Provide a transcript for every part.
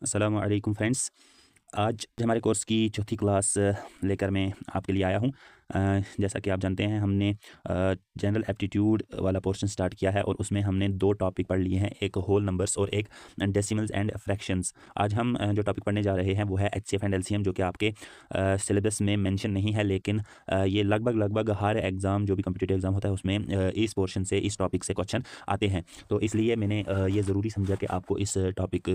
अस्सलामु अलैकुम फ्रेंड्स। आज हमारे कोर्स की चौथी क्लास लेकर मैं आपके लिए आया हूँ। जैसा कि आप जानते हैं हमने जनरल एप्टीट्यूड वाला पोर्शन स्टार्ट किया है और उसमें हमने 2 टॉपिक पढ़ लिए हैं, एक होल नंबर्स और एक डेसिमल्स एंड फ्रैक्शंस। आज हम जो टॉपिक पढ़ने जा रहे हैं वो है एचसीएफ एंड एलसीएम, जो कि आपके सिलेबस में मेंशन नहीं है, लेकिन ये लगभग हर एग्ज़ाम जो भी कॉम्पिटिटिव एग्ज़ाम होता है उसमें इस पोर्शन से, इस टॉपिक से क्वेश्चन आते हैं। तो इसलिए मैंने ये ज़रूरी समझा कि आपको इस टॉपिक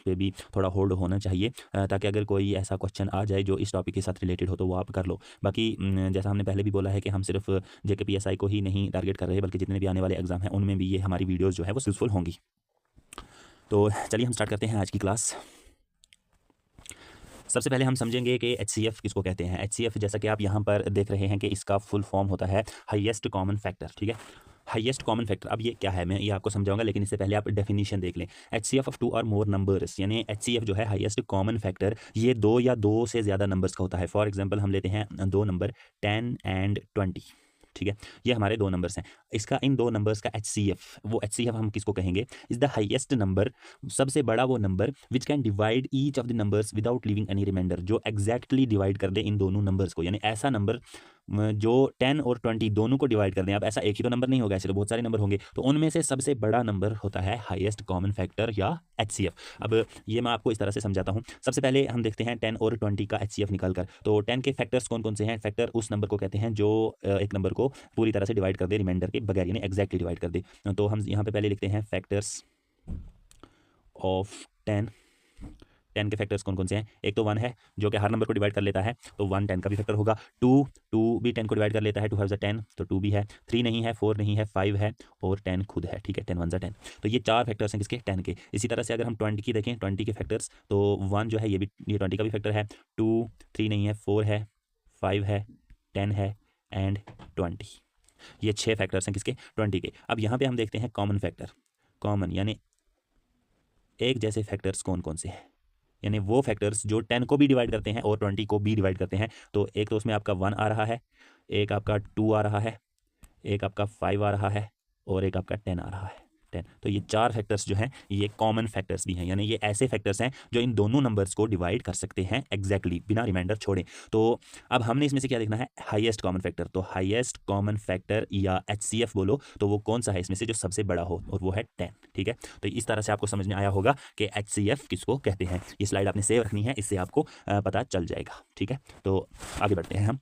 पे भी थोड़ा होल्ड होना चाहिए, ताकि अगर कोई ऐसा क्वेश्चन आ जाए जो इस टॉपिक के साथ रिलेटेड हो तो वो आप कर लो। बाकी जैसा हमने पहले भी बोला है कि हम सिर्फ जेकेपीएसआई को ही नहीं टारगेट कर रहे, बल्कि जितने भी आने वाले एग्जाम हैं उनमें भी ये हमारी वीडियोस जो है वो यूजफुल होंगी। तो चलिए हम स्टार्ट करते हैं आज की क्लास। सबसे पहले हम समझेंगे कि एचसीएफ किसको कहते हैं। एचसीएफ जैसा कि आप यहाँ पर देख रहे हैं कि इसका फुल फॉर्म होता है हाईएस्ट कॉमन फैक्टर। ठीक है, हाईएस्ट कॉमन फैक्टर। अब ये क्या है मैं ये आपको समझाऊंगा, लेकिन इससे पहले आप डेफिनेशन देख लें। एचसीएफ ऑफ 2 और मोर नंबर्स, यानी एचसीएफ जो है हाईएस्ट कॉमन फैक्टर, ये 2 या 2 से ज़्यादा नंबर्स का होता है। फॉर एग्जांपल हम लेते हैं 2 नंबर 10 एंड 20। ठीक है, ये हमारे 2 नंबर्स हैं। इसका इन 2 नंबर्स का एचसीएफ, वो एचसीएफ हम किसको कहेंगे, इज द हाईएस्ट नंबर, सबसे बड़ा वो number which can divide each of the numbers without living any reminder, जो एग्जैक्टली डिवाइड कर दे इन दोनों नंबर्स को। यानी ऐसा नंबर जो 10 और 20 दोनों को डिवाइड कर दें। अब ऐसा एक ही तो नंबर नहीं होगा, ऐसे तो बहुत सारे नंबर होंगे, तो उनमें से सबसे बड़ा नंबर होता है हाईएस्ट कॉमन फैक्टर या एचसीएफ। अब ये मैं आपको इस तरह से समझाता हूँ। सबसे पहले हम देखते हैं 10 और 20 का एचसीएफ निकाल कर। तो 10 के फैक्टर्स कौन कौन से हैं। फैक्टर उस नंबर को कहते हैं जो एक नंबर को पूरी तरह से डिवाइड कर दे रिमाइंडर के बगैर, यानी एग्जैक्टली डिवाइड कर दे। तो हम यहाँ पे पहले लिखते हैं फैक्टर्स ऑफ 10। 10 के फैक्टर्स कौन कौन से हैं। एक तो 1 है जो कि हर नंबर को डिवाइड कर लेता है, तो 1 10 का भी फैक्टर होगा। 2 भी 10 को डिवाइड कर लेता है, 2 5 10, तो 2 भी है। 3 नहीं है, 4 नहीं है, 5 है और 10 खुद है। ठीक है, 10 1 10। तो ये 4 फैक्टर्स हैं किसके, 10 के। इसी तरह से अगर हम 20 की देखें, 20 के फैक्टर्स, तो 1 जो है ये 20 का भी फैक्टर है। 2 3 नहीं है, 4 है, 5 है, 10 है एंड 20। ये 6 फैक्टर्स हैं किसके, 20 के। अब यहाँ पे हम देखते हैं कॉमन फैक्टर। कॉमन यानी एक जैसे फैक्टर्स कौन कौन से हैं, यानी वो फैक्टर्स जो 10 को भी डिवाइड करते हैं और 20 को भी डिवाइड करते हैं। तो एक तो उसमें आपका 1 आ रहा है, एक आपका 2 आ रहा है, एक आपका 5 आ रहा है और एक आपका 10 आ रहा है। 10, तो ये 4 फैक्टर्स जो हैं ये कॉमन फैक्टर्स भी हैं, यानी ये ऐसे फैक्टर्स हैं जो इन दोनों नंबर्स को डिवाइड कर सकते हैं एग्जैक्टली, बिना रिमाइंडर छोड़े। तो अब हमने इसमें से क्या देखना है, हाईएस्ट कॉमन फैक्टर। तो हाईएस्ट कॉमन फैक्टर या एचसीएफ बोलो तो वो कौन सा है इसमें से जो सबसे बड़ा हो, और वो है 10। ठीक है, तो इस तरह से आपको समझ में आया होगा कि एचसीएफ किसको कहते हैं। ये स्लाइड आपने सेव रखनी है, इससे आपको पता चल जाएगा। ठीक है, तो आगे बढ़ते हैं हम।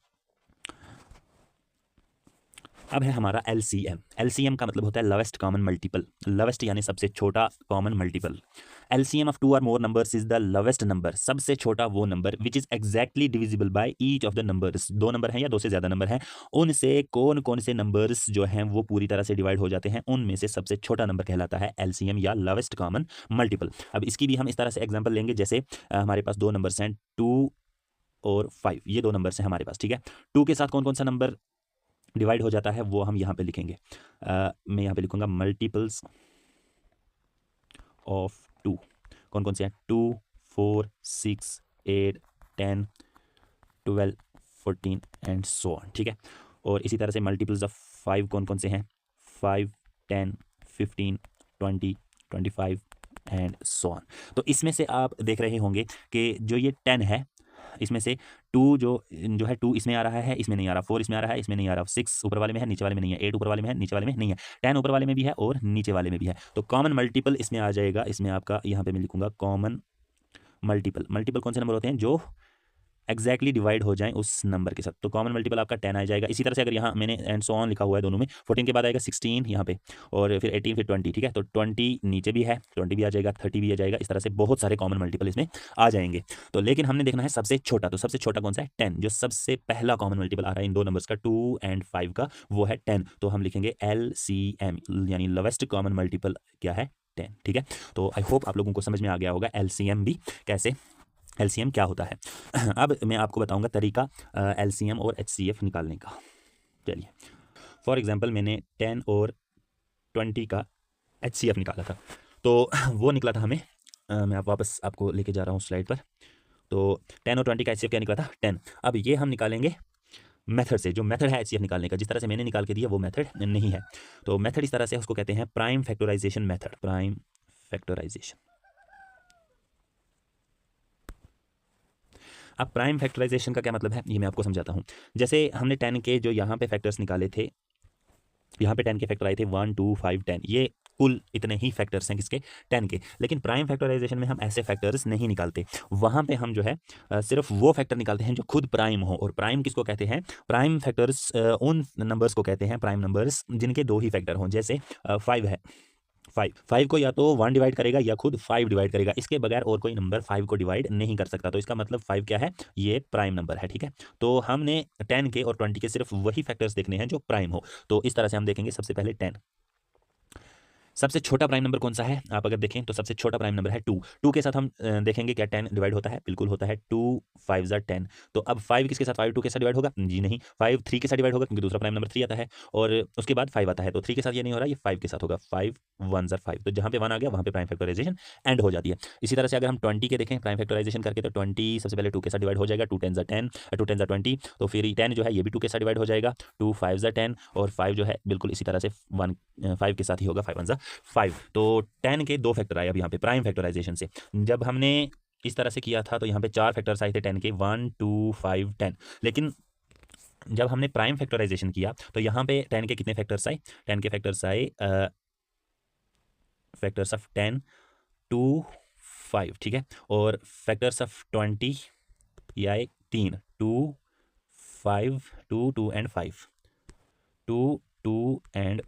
अब है हमारा एलसीएम। एलसीएम का मतलब होता है लोवेस्ट कॉमन मल्टीपल। लोवेस्ट यानी सबसे छोटा कॉमन मल्टीपल। एलसीएम ऑफ 2 और मोर numbers is the lowest number, सबसे छोटा वो number which is exactly divisible by each of the numbers. 2 number हैं या 2 से ज्यादा नंबर हैं, उनसे कौन कौन से नंबर्स जो हैं वो पूरी तरह से डिवाइड हो जाते हैं, उनमें से सबसे छोटा नंबर कहलाता है एलसीएम या लोवेस्ट कॉमन मल्टीपल। अब इसकी भी हम इस तरह से एग्जाम्पल लेंगे, जैसे हमारे पास 2 नंबर्स हैं 2 और 5, ये 2 नंबर्स हैं हमारे पास। ठीक है, 2 के साथ कौन कौन सा नंबर डिवाइड हो जाता है वो हम यहाँ पे लिखेंगे। मैं यहाँ पे लिखूंगा मल्टीपल्स ऑफ 2। कौन कौन से हैं, 2 4 6 8 10 12 14 एंड सो ऑन। ठीक है, और इसी तरह से मल्टीपल्स ऑफ 5 कौन कौन से हैं, 5 10 15 20 25 एंड सो ऑन। तो इसमें से आप देख रहे होंगे कि जो ये 10 है, इसमें से 2 जो है 2 इसमें आ रहा है, इसमें नहीं आ रहा। 4 इसमें आ रहा है, इसमें नहीं आ रहा। 6 ऊपर वाले में है, नीचे वाले में नहीं है। 8 ऊपर वाले में है, नीचे वाले में नहीं है। 10 ऊपर वाले में भी है और नीचे वाले में भी है। तो कॉमन मल्टीपल इसमें आ जाएगा। इसमें आपका यहाँ पे मैं लिखूंगा कॉमन मल्टीपल। मल्टीपल कौन से नंबर होते हैं, जो एग्जैक्टली डिवाइड हो जाएं उस नंबर के साथ। तो कॉमन मल्टीपल आपका 10 आ जाएगा। इसी तरह से अगर यहाँ मैंने एंड सो ऑन लिखा हुआ है दोनों में, 14 के बाद आएगा 16 यहाँ पे, और फिर 18 फिर 20। ठीक है, तो 20 नीचे भी है, 20 भी आ जाएगा, 30 भी आ जाएगा। इस तरह से बहुत सारे कॉमन मल्टीपल इसमें आ जाएंगे। तो लेकिन हमने देखना है सबसे छोटा। तो सबसे छोटा कौन सा है, 10। जो सबसे पहला कॉमन मल्टीपल आ रहा है इन 2 नंबर्स का, 2 एंड 5 का, वो है 10। तो हम लिखेंगे LCM, यानी लोवेस्ट कॉमन मल्टीपल क्या है, 10। ठीक है, तो आई होप आप लोगों को समझ में आ गया होगा LCM भी कैसे, एलसीएम क्या होता है। अब मैं आपको बताऊंगा तरीका एलसीएम और एचसीएफ निकालने का। चलिए, फॉर एग्जांपल मैंने 10 और 20 का एचसीएफ निकाला था, तो वो निकला था हमें, मैं आप वापस आपको लेके जा रहा हूँ स्लाइड पर। तो 10 और 20 का एचसीएफ क्या निकला था, 10। अब ये हम निकालेंगे मेथड से। जो मेथड है एचसीएफ निकालने का, जिस तरह से मैंने निकाल के दिया वो मेथड नहीं है। तो मेथड इस तरह से, उसको कहते हैं prime factorisation method. Prime factorisation. अब प्राइम फैक्टराइजेशन का क्या मतलब है ये मैं आपको समझाता हूँ। जैसे हमने 10 के जो यहाँ पे फैक्टर्स निकाले थे, यहाँ पे 10 के फैक्टर आए थे 1 2 5 10, ये कुल इतने ही फैक्टर्स हैं किसके, 10 के। लेकिन प्राइम फैक्टराइजेशन में हम ऐसे फैक्टर्स नहीं निकालते, वहाँ पे हम जो है सिर्फ वो फैक्टर निकालते हैं जो खुद प्राइम हो। और प्राइम किसको कहते हैं, प्राइम फैक्टर्स उन नंबर्स को कहते हैं प्राइम नंबर्स जिनके दो ही फैक्टर हों। जैसे 5 है, 5 को या तो 1 डिवाइड करेगा या खुद 5 डिवाइड करेगा, इसके बगैर और कोई नंबर 5 को डिवाइड नहीं कर सकता। तो इसका मतलब 5 क्या है, ये प्राइम नंबर है, ठीक है। तो हमने 10 के और 20 के सिर्फ वही फैक्टर्स देखने हैं जो प्राइम हो। तो इस तरह से हम देखेंगे। सबसे पहले 10, सबसे छोटा प्राइम नंबर कौन सा है, आप अगर देखें तो सबसे छोटा प्राइम नंबर है 2। 2 के साथ हम देखेंगे क्या 10 डिवाइड होता है, बिल्कुल होता है, 2 5 ज़ा 10। तो अब 5 किसके साथ, 5 2 के साथ डिवाइड होगा, जी नहीं। 5 3 के साथ डिवाइड होगा क्योंकि दूसरा प्राइम नंबर 3 आता है, और उसके बाद 5 आता है, तो 3 के साथ ये नहीं हो रहा, ये 5 के साथ होगा। 5 1 ज़ा 5, तो जहाँ पे 1 आ गया वहाँ पे प्राइम फैक्टराइजेशन एंड हो जाती है। इसी तरह से अगर हम 20 के देखें प्राइम फैक्टराइजेशन करके, तो 20 सबसे पहले 2 के साथ डिवाइड हो जाएगा, 2 10 ज़ा 10, 2 10 ज़ा 20। तो फिर 10 जो है ये भी 2 के साथ डिवाइड हो जाएगा, 2 5 ज़ा 10, और 5 जो है बिल्कुल इसी तरह से 5 के साथ ही होगा, 5 1 ज़ा 5। तो 10 के दो फैक्टर आए अब यहाँ पे प्राइम फैक्टराइजेशन से। जब हमने इस तरह से किया था तो यहाँ पे 4 फैक्टर्स आए थे 10 के, 1 2 5 10। लेकिन जब हमने प्राइम फैक्टराइजेशन किया तो यहाँ पे 10 के कितने फैक्टर्स आए, 10 के फैक्टर्स आए फैक्टर्स ऑफ 10 2 5, ठीक है। और फैक्टर्स ऑफ 20 ये आए 3, 2 5 2 2 एंड 5, 2 2 एंड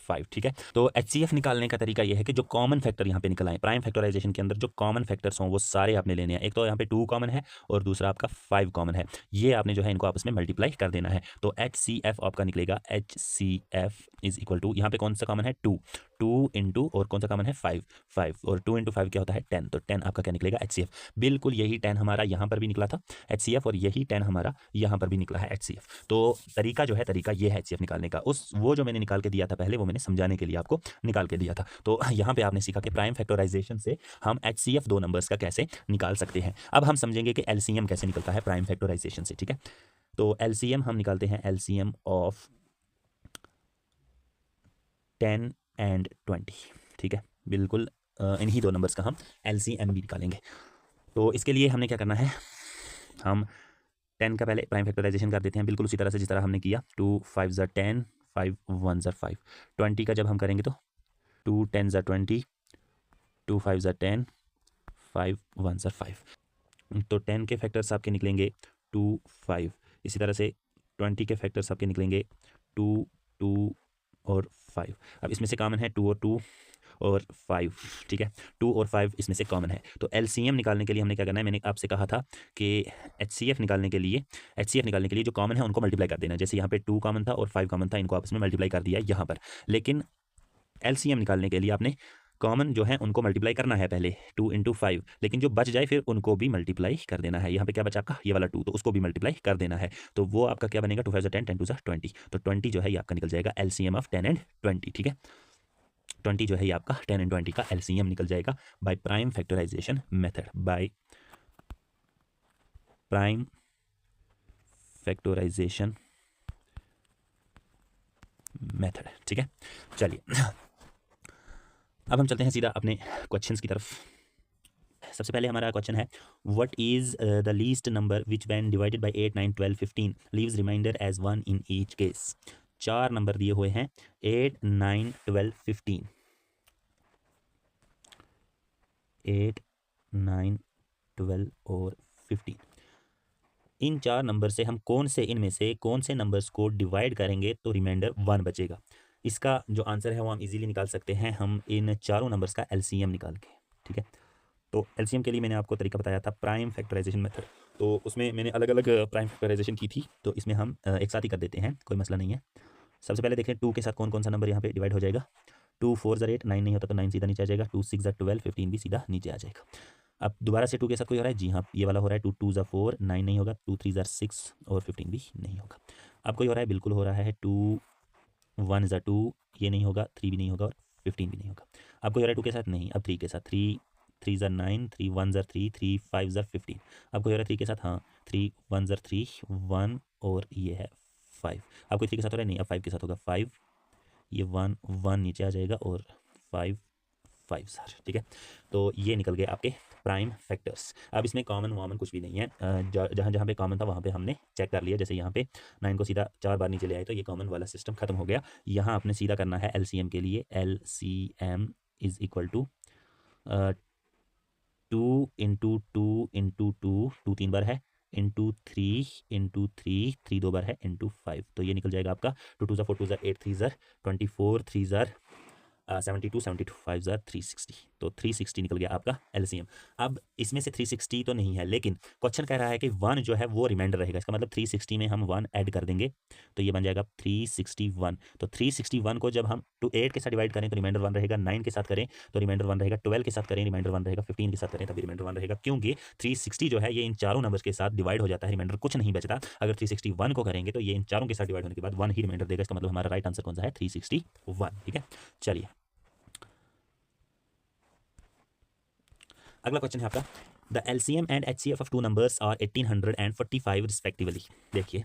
5, ठीक है। तो HCF निकालने का तरीका यह है कि जो कॉमन फैक्टर यहाँ पे निकल आए प्राइम फैक्टराइजेशन के अंदर, जो कॉमन फैक्टर्स हों वो सारे आपने लेने हैं। एक तो यहाँ पे 2 कॉमन है और दूसरा आपका 5 कॉमन है, ये आपने जो है इनको आपस में मल्टीप्लाई कर देना है। तो HCF आपका निकलेगा, HCF इज इक्वल टू, यहाँ पे कौन सा कॉमन है 2, 2 इंटू और कौन सा कॉमन है 5, 5 और 2 इंटू 5 क्या होता है 10। तो 10 आपका क्या निकलेगा HCF। बिल्कुल यही 10 हमारा यहाँ पर भी निकला था HCF, और यही 10 हमारा यहाँ पर भी निकला है HCF। तो तरीका जो है, तरीका ये है HCF निकालने का। उस वो जो मैंने निकाल के दिया था पहले, वो मैंने समझाने के लिए आपको निकाल के दिया था। तो यहाँ पे आपने सीखा कि प्राइम फैक्टराइजेशन से हम HCF दो नंबर्स का कैसे निकाल सकते हैं। अब हम समझेंगे कि LCM कैसे निकलता है प्राइम फैक्टराइजेशन से, ठीक है। तो LCM हम निकालते हैं, LCM ऑफ 10 एंड 20, ठीक है। बिल्कुल इन्हीं दो नंबर्स का हम LCM भी निकालेंगे। तो इसके लिए हमने क्या करना है, हम 10 का पहले प्राइम फैक्टराइजेशन कर देते हैं बिल्कुल उसी तरह से जिस तरह हमने किया, 2 5 ज़ा 10, 5 1 ज़ा 5। 20 का जब हम करेंगे तो 2 10 ज़ा 20, 2 5 ज़ा 10, 5 1 ज़ा 5। तो 10 के फैक्टर्स आपके निकलेंगे 2 5, इसी तरह से 20 के फैक्टर्स आपके निकलेंगे 2 2 और 5। अब इसमें से कॉमन है 2 और 2 और 5, ठीक है। 2 और 5 इसमें से कॉमन है। तो LCM निकालने के लिए हमने क्या करना है, मैंने आपसे कहा था कि HCF निकालने के लिए जो कॉमन है उनको मल्टीप्लाई कर देना। जैसे यहाँ पे 2 कॉमन था और 5 कॉमन था, इनको आपस में मल्टीप्लाई कर दिया यहाँ पर। लेकिन LCM निकालने के लिए आपने कॉमन जो है उनको मल्टीप्लाई करना है पहले, 2 इंटू 5, लेकिन जो बच जाए फिर उनको भी मल्टीप्लाई कर देना है। यहाँ पे क्या बचा आपका, ये वाला 2, तो उसको भी मल्टीप्लाई कर देना है। तो वो आपका क्या बनेगा, 2 5 10, 10 2 20। तो 20 जो है ये आपका निकल जाएगा LCM ऑफ 10 एंड 20, ठीक है। 20 जो है ये आपका 10 एंड 20 का LCM निकल जाएगा by prime factorisation method, by prime factorisation method, ठीक है। चलिए अब हम चलते हैं सीधा अपने क्वेश्चंस की तरफ। सबसे पहले हमारा क्वेश्चन है, what is the least number which when divided by 8 9 12 15 leaves reminder as 1 in each case. 4 number दिए हुए हैं, 8 9 12 15, 8 9 12 और 15। इन 4 नंबर से हम इनमें से कौन से नंबर्स को डिवाइड करेंगे तो रिमाइंडर 1 बचेगा। इसका जो आंसर है वो हम इजीली निकाल सकते हैं, हम इन चारों नंबर्स का LCM निकाल के, ठीक है। तो LCM के लिए मैंने आपको तरीका बताया था प्राइम फैक्टराइजेशन मेथड, तो उसमें मैंने अलग अलग प्राइम फैक्टराइजेशन की थी, तो इसमें हम एक साथ ही कर देते हैं, कोई मसला नहीं है। सबसे पहले देखें 2 के साथ कौन कौन सा नंबर यहाँ पे डिवाइड हो जाएगा। 2 4 ज़ा 8, 9 नहीं होता तो 9 सीधा नीचे आ जाएगा, 2 6 ज़ा 12, 15 भी सीधा नीचे आ जाएगा। अब दोबारा से 2 के साथ कोई हो रहा है, जी हाँ ये वाला हो रहा है, 2 2 ज़ा 4, 9 नहीं होगा, 2 3 ज़ा 6 और 15 भी नहीं होगा। अब कोई हो रहा है, बिल्कुल हो रहा है 2 1 ज़ा 2, ये नहीं होगा, 3 भी नहीं होगा और 15 भी नहीं होगा। अब कोई हो रहा है 2 के साथ, नहीं। अब 3 के साथ, 3 3 ज़ा 9, 3 1 ज़ा 3, 3 5 ज़ा 15। अब कोई हो रहा है 3 के साथ, हाँ 3 1 ज़ा 3, 1 और ये है 5। अब कोई 3 के साथ हो रहा है, नहीं। अब 5 के साथ होगा 5, ये 1 1 नीचे आ जाएगा और 5 5 सर, ठीक है। तो ये निकल गए आपके प्राइम फैक्टर्स। अब इसमें कॉमन वामन कुछ भी नहीं है, जहाँ जहाँ पे कॉमन था वहाँ पे हमने चेक कर लिया। जैसे यहाँ पे 9 को सीधा 4 बार नीचे ले आए तो ये कॉमन वाला सिस्टम खत्म हो गया। यहाँ आपने सीधा करना है LCM के लिए, LCM is equal to 2 into 2 into 2, 2 3 बार है, इंटू 3 3 2 बार है, इंटू 5। तो ये निकल जाएगा आपका 2 2 4 2 8 3 24 3 72 72 5 360। तो 360 निकल गया आपका LCM। अब इसमें से 360 तो नहीं है, लेकिन क्वेश्चन कह रहा है कि 1 जो है वो रिमाइंडर रहेगा। इसका मतलब 360 में हम 1 ऐड कर देंगे तो ये बन जाएगा 361। तो 361 को जब हम 8 के साथ डिवाइड करें तो रिमाइंडर 1 रहेगा, 9 के साथ करें तो रिमाइंडर 1 रहेगा, 12 के साथ करें रिमाइंडर 1 रहेगा, 15 के साथ करें तभी रिमाइंडर 1 रहेगा। क्योंकि 360 जो है ये इन चारों नंबर्स के साथ डिवाइड हो जाता है, रिमाइंडर कुछ नहीं बचता। अगर 361 को करेंगे तो ये इन चारों के साथ डिवाइड होने के बाद 1 ही रिमाइंडर देगा। इसका मतलब हमारा राइट आंसर कौन सा है? 361। ठीक है, चलिए अगला क्वेश्चन है आपका, the LCM and HCF of two numbers are 1800 and 45 respectively. देखिए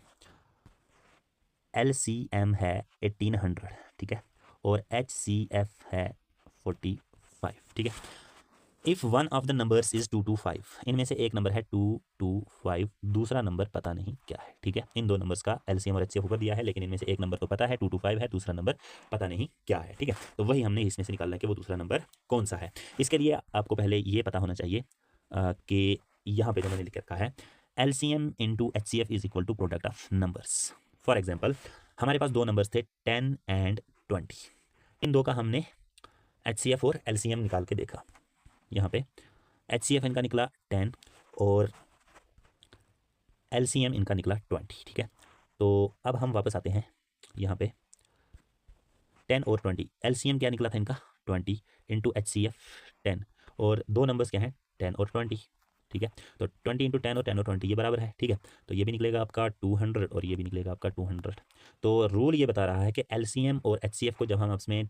LCM है 1800, ठीक है, और HCF है 45, ठीक है। If one of the numbers is 225, इनमें से एक नंबर है 225, दूसरा नंबर पता नहीं क्या है, ठीक है। इन दो नंबर्स का LCM और HCF ऊपर दिया है, लेकिन इनमें से एक नंबर तो पता है 225 है, दूसरा नंबर पता नहीं क्या है, ठीक है। तो वही हमने इसमें से निकालना है कि वो दूसरा नंबर कौन सा है। इसके लिए आपको पहले ये पता होना चाहिए कि यहाँ पे जो मैंने लिख रखा है LCM into HCF is equal to product of numbers. For example हमारे पास दो नंबर्स थे 10 एंड 20, इन दो का हमने HCF और LCM निकाल के देखा। यहाँ पे HCF इनका निकला 10 और LCM इनका निकला 20, ठीक है। तो अब हम वापस आते हैं यहाँ पे 10 और 20, LCM क्या निकला था इनका 20 इंटू HCF 10, और दो नंबर्स क्या हैं 10 और 20, ठीक है। तो 20 इंटू 10 और 10 और 20 ये बराबर है, ठीक है। तो ये भी निकलेगा आपका 200 और ये भी निकलेगा आपका 200। तो रूल ये बता रहा है कि LCM और HCF को जब हम उसमें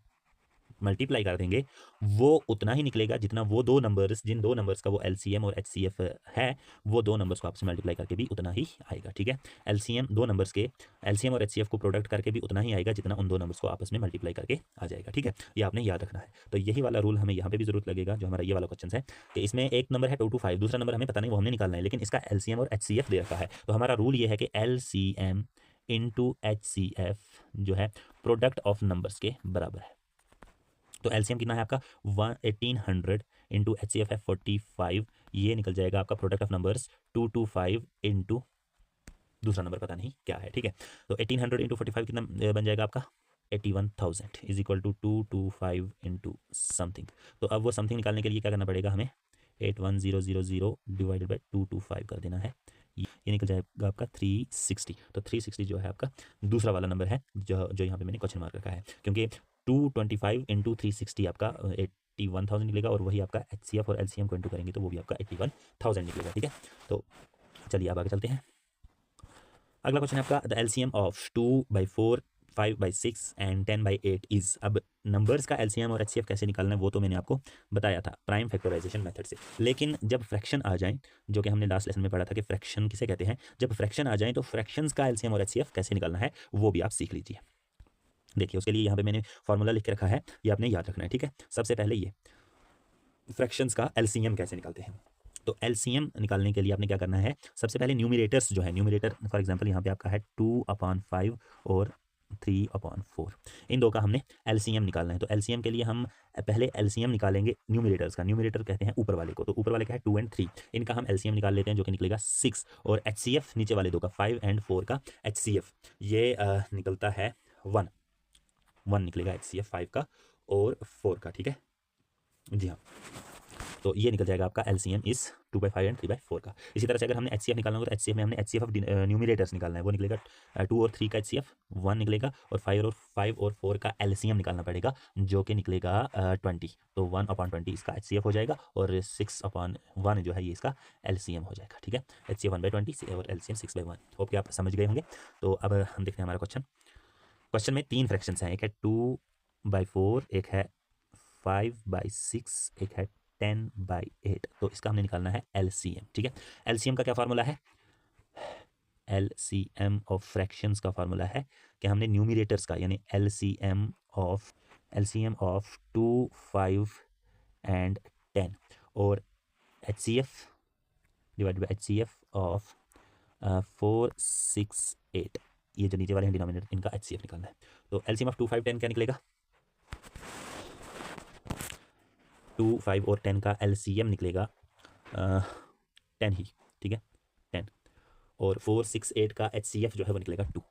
मल्टीप्लाई कर देंगे वो उतना ही निकलेगा जितना वो दो नंबर्स, जिन दो नंबर्स का वो LCM और HCF है, वो दो नंबर्स को आपसे मल्टीप्लाई करके भी उतना ही आएगा, ठीक है। LCM दो नंबर्स के LCM और HCF को प्रोडक्ट करके भी उतना ही आएगा जितना उन दो नंबर्स को आपस में मल्टीप्लाई करके आ जाएगा, ठीक है। ये आपने याद रखना है। तो यही वाला रूल हमें यहाँ पे भी जरूरत लगेगा, जो हमारा ये वाला क्वेश्चन है कि इसमें एक नंबर है 225, दूसरा नंबर हमें पता नहीं, वो हमने निकालना है, लेकिन इसका LCM और HCF दे रखा है। तो हमारा रूल ये है कि LCM इंटू HCF जो है प्रोडक्ट ऑफ नंबर्स के बराबर है। तो LCM कितना है आपका 1800 इंटू HCF है 45, ये निकल जाएगा आपका प्रोडक्ट ऑफ नंबर्स 225 इंटू दूसरा नंबर पता नहीं क्या है, ठीक है। तो 1800 इंटू 45 कितना बन जाएगा आपका 81,000 is equal to 225 into something. तो अब वो समथिंग निकालने के लिए क्या करना पड़ेगा हमें 81000 डिवाइडेड बाई 225 कर देना है, ये निकल जाएगा आपका 360। तो 360 जो है आपका दूसरा वाला नंबर है जो यहाँ पे मैंने क्वेश्चन मार्क रखा है, क्योंकि 225 इंटू 360 आपका 81,000 निकलेगा, और वही आपका HCF और LCM को इंटू करेंगे तो वो भी आपका 81,000 निकलेगा, ठीक है। तो चलिए अब आगे चलते हैं। अगला क्वेश्चन है आपका the LCM of 2/4 5/6 and 10/8 is. अब नंबर्स का LCM और HCF कैसे निकालना है वो तो मैंने आपको बताया था प्राइम फैक्टराइजेशन मेथड से, लेकिन जब फ्रैक्शन आ जाए, जो कि हमने लास्ट लेसन में पढ़ा था कि फ्रैक्शन किसे कहते हैं, जब फ्रैक्शन आ जाए तो फ्रैक्शंस का LCM और HCF कैसे निकालना है वो भी आप सीख लीजिए। देखिए उसके लिए यहाँ पे मैंने फॉर्मूला लिख के रखा है, ये आपने याद रखना है, ठीक है। सबसे पहले ये फ्रैक्शंस का LCM कैसे निकालते हैं। तो LCM निकालने के लिए आपने क्या करना है, सबसे पहले न्यूमिरेटर्स जो है, न्यूमिरेटर फॉर एग्जांपल यहाँ पे आपका है 2/5 और 3/4, इन दो का हमने LCM निकालना है। तो LCM के लिए हम पहले LCM निकालेंगे न्यूमिरेटर्स का, न्यूमिरेटर कहते हैं ऊपर वाले को, तो ऊपर वाले का है 2 और 3, इनका हम LCM निकाल लेते हैं जो कि निकलेगा 6, और HCF नीचे वाले दो का 5 और 4 का HCF ये निकलता है 1 निकलेगा HCF 5 का और 4 का, ठीक है जी हाँ। तो ये निकल जाएगा आपका LCM इस 2/5 और 3/4 का। इसी तरह से अगर हमने HCF निकालना होगा तो HCF में हमने HCF ऑफ न्यूमिरेटर्स निकालना है, वो निकलेगा 2 और 3 का HCF 1 निकलेगा, और 5 और 4 का LCM निकालना पड़ेगा जो कि निकलेगा 20। तो 1/20 इसका HCF हो जाएगा, और 6/1 जो है ये इसका LCM हो जाएगा, ठीक है। HCF 1/20 और LCM 6/1। होप कि आप समझ गए होंगे। तो अब हम देखते हैं हमारा क्वेश्चन में 3 फ्रैक्शंस हैं, एक है 2/4, एक है 5/6, एक है 10/8। तो इसका हमने निकालना है LCM, ठीक है। LCM का क्या फार्मूला है, LCM ऑफ फ्रैक्शंस का फार्मूला है कि हमने न्यूमिरेटर्स का यानी LCM ऑफ 2, 5 एंड 10 और HCF divide by HCF of 4, 6, 8, ये जो नीचे वाले हैं डिनोमिनेटर, इनका HCF निकालना है। तो LCM ऑफ 2, 5, 10 क्या निकलेगा? 2, 5 और 10 का LCM निकलेगा 10 ही, ठीक है, 10। और 4, 6, 8 का HCF जो है वो निकलेगा 2।